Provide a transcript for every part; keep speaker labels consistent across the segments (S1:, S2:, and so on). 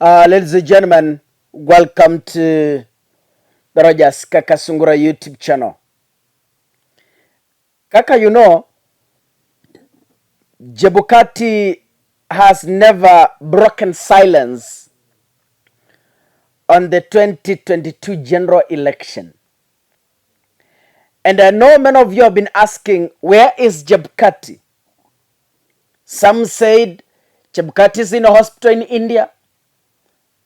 S1: Ladies and gentlemen, welcome to the Rogers Kakasungura YouTube channel. Kaka, you know, Chebukati has never broken silence on the 2022 general election. And I know many of you have been asking, where is Chebukati? Some said Chebukati is in a hospital in India.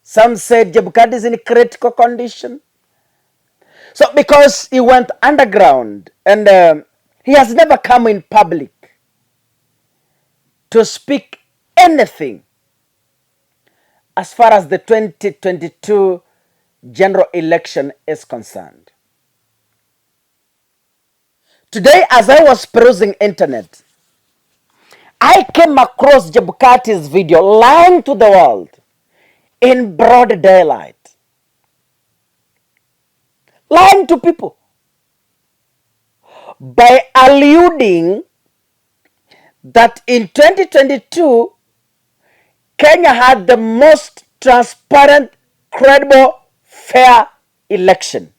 S1: Some said Chebukati is in critical condition. So because he went underground and he has never come in public to speak anything as far as the 2022 general election is concerned. Today, as I was perusing internet, I came across Chebukati's video lying to the world in broad daylight. Lying to people by alluding that in 2022, Kenya had the most transparent, credible, fair election.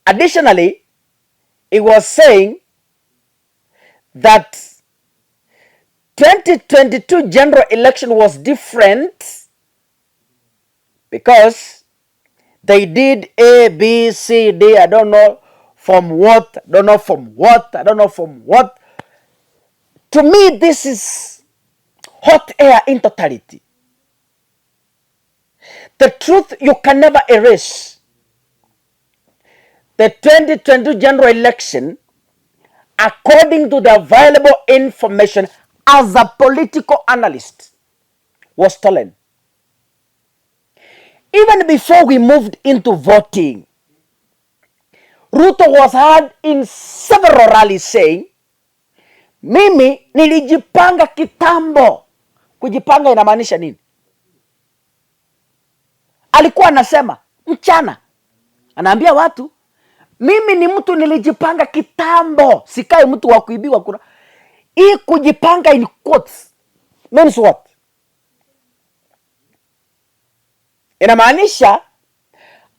S1: Additionally, he was saying that 2022 general election was different because they did A, B, C, D, I don't know from what, I don't know from what, I don't know from what. To me, this is hot air in totality. The truth you can never erase. The 2022 general election, according to the available information as a political analyst, was stolen. Even before we moved into voting, Ruto was heard in several rallies saying, mimi nilijipanga kitambo. Kujipanga inamaanisha nini? Alikuwa anasema mchana, anaambia watu, mimi ni mtu nilijipanga kitambo, sikai mtu wa kuibiwa kura. Hii kujipanga in quotes means what? Inamaanisha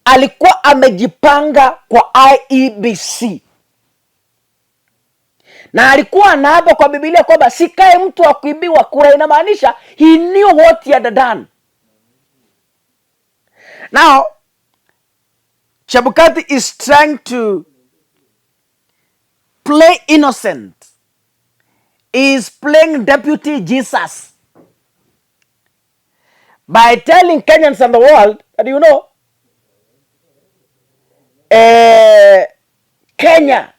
S1: alikuwa amejipanga kwa IEBC. Na alikuwa anaapa kwa Biblia kwamba sikae mtu wa kuibiwa kura. Inamaanisha he knew what he had done. Now, Chebukati is trying to play innocent. He is playing deputy Jesus by telling Kenyans and the world that, you know, Kenya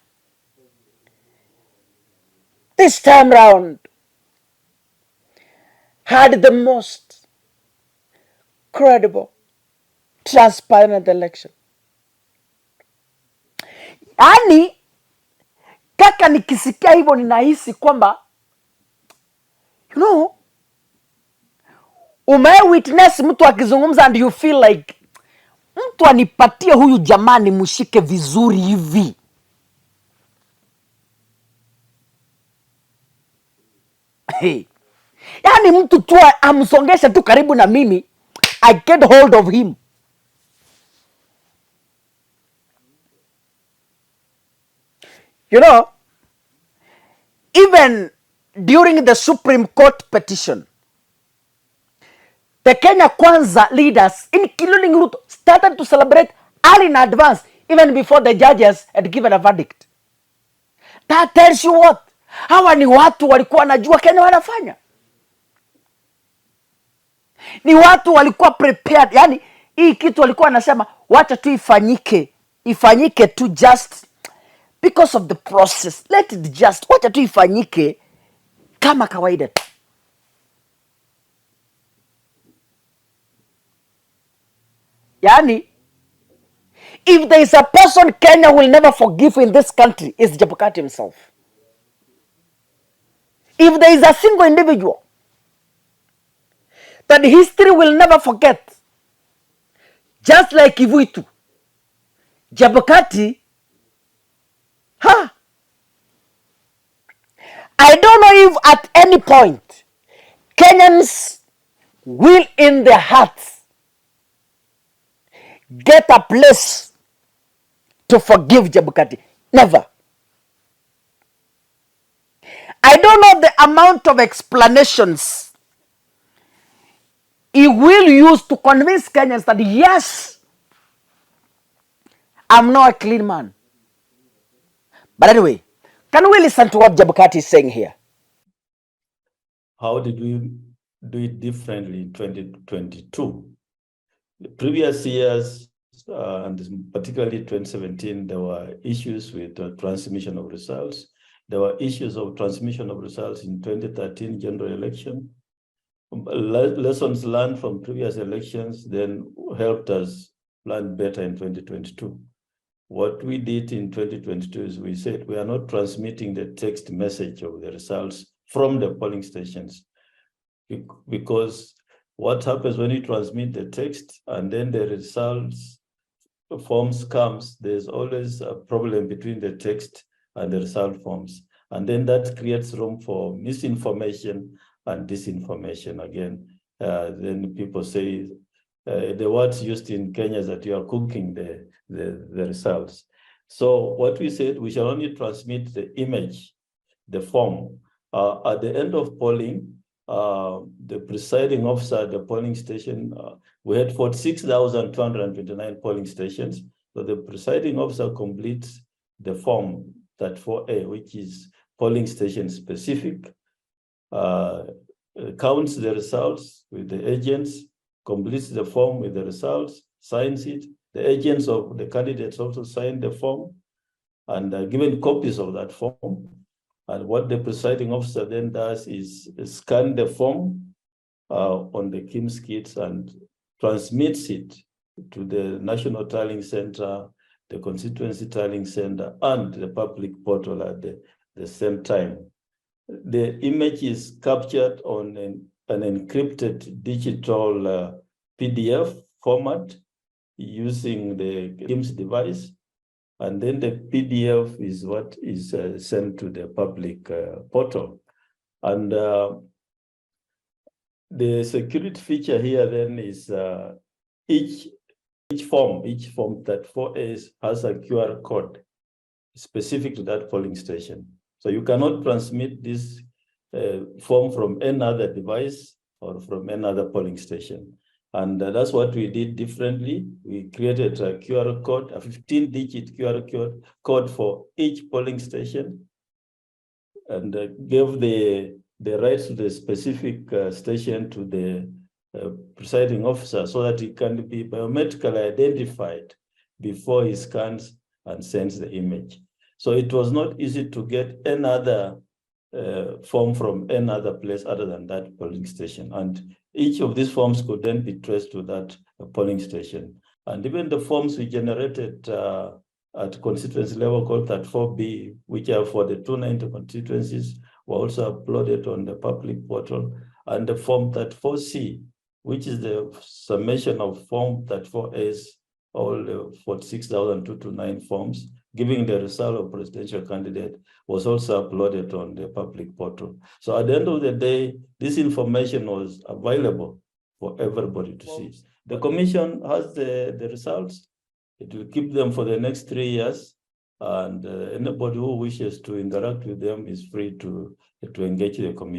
S1: this time round had the most credible, transparent election. Yaani, kaka nikisikia hivyo ninahisi kwamba, you know, witness mtu akizungumza and you feel like, mtu anipatie huyu jamani mshike vizuri hivi. Hey. Yaani mtu tu amsongesha tu karibu na mimi, I get hold of him. You know, even during the Supreme Court petition, the Kenya Kwanza leaders, including Ruto, started to celebrate early in advance, even before the judges had given a verdict. That tells you what? Hawa ni watu walikuwa wanajua Kenya wanafanya. Ni watu walikuwa prepared. Yani, hii kitu walikuwa wanasema, wacha tu ifanyike tu just because of the process. Let it just, wacha tu ifanyike kama kawaida. Yani, if there is a person Kenya will never forgive in this country, is Chebukati himself. If there is a single individual that history will never forget, just like Kivuitu, Chebukati, I don't know if at any point Kenyans will in their hearts get a place to forgive Chebukati. Never. I don't know the amount of explanations he will use to convince Kenyans that yes, I'm not a clean man. But anyway, can we listen to what Chebukati is saying here?
S2: How did we do it differently in 2022? The previous years, and particularly 2017, there were issues with the transmission of results. There were issues of transmission of results in 2013 general election. Lessons learned from previous elections then helped us plan better in 2022. What we did in 2022 is we said we are not transmitting the text message of the results from the polling stations, because what happens when you transmit the text and then the results forms comes, there's always a problem between the text and the result forms. And then that creates room for misinformation and disinformation again. Then people say, the words used in Kenya is that you are cooking the results. So what we said, we shall only transmit the image, the form. At the end of polling, the presiding officer at the polling station, we had 46,229 polling stations. So the presiding officer completes the form, that 4A, which is polling station specific, counts the results with the agents, completes the form with the results, signs it. The agents of the candidates also sign the form and are given copies of that form. And what the presiding officer then does is scan the form on the KIMS kits and transmits it to the National Tallying Center, the Constituency Tallying Center, and the public portal at the same time. The image is captured on an encrypted digital PDF format using the KIMS device. And then the PDF is what is sent to the public portal. And the security feature here then is each form that 4A has a QR code specific to that polling station. So you cannot transmit this form from any device or from another polling station. And that's what we did differently. We created a QR code, a 15-digit QR code for each polling station, and gave the rights to the specific station to the presiding officer so that it can be biometrically identified before he scans and sends the image. So it was not easy to get another form from another place other than that polling station. And each of these forms could then be traced to that polling station. And even the forms we generated at constituency level called that 4B, which are for the 290 constituencies, were also uploaded on the public portal. And the form that 4C, which is the summation of form that 4As, all the 46,229 forms, giving the result of presidential candidate, was also uploaded on the public portal. So at the end of the day, this information was available for everybody to see. The commission has the results. It will keep them for the next 3 years. And anybody who wishes to interact with them is free to engage the commission.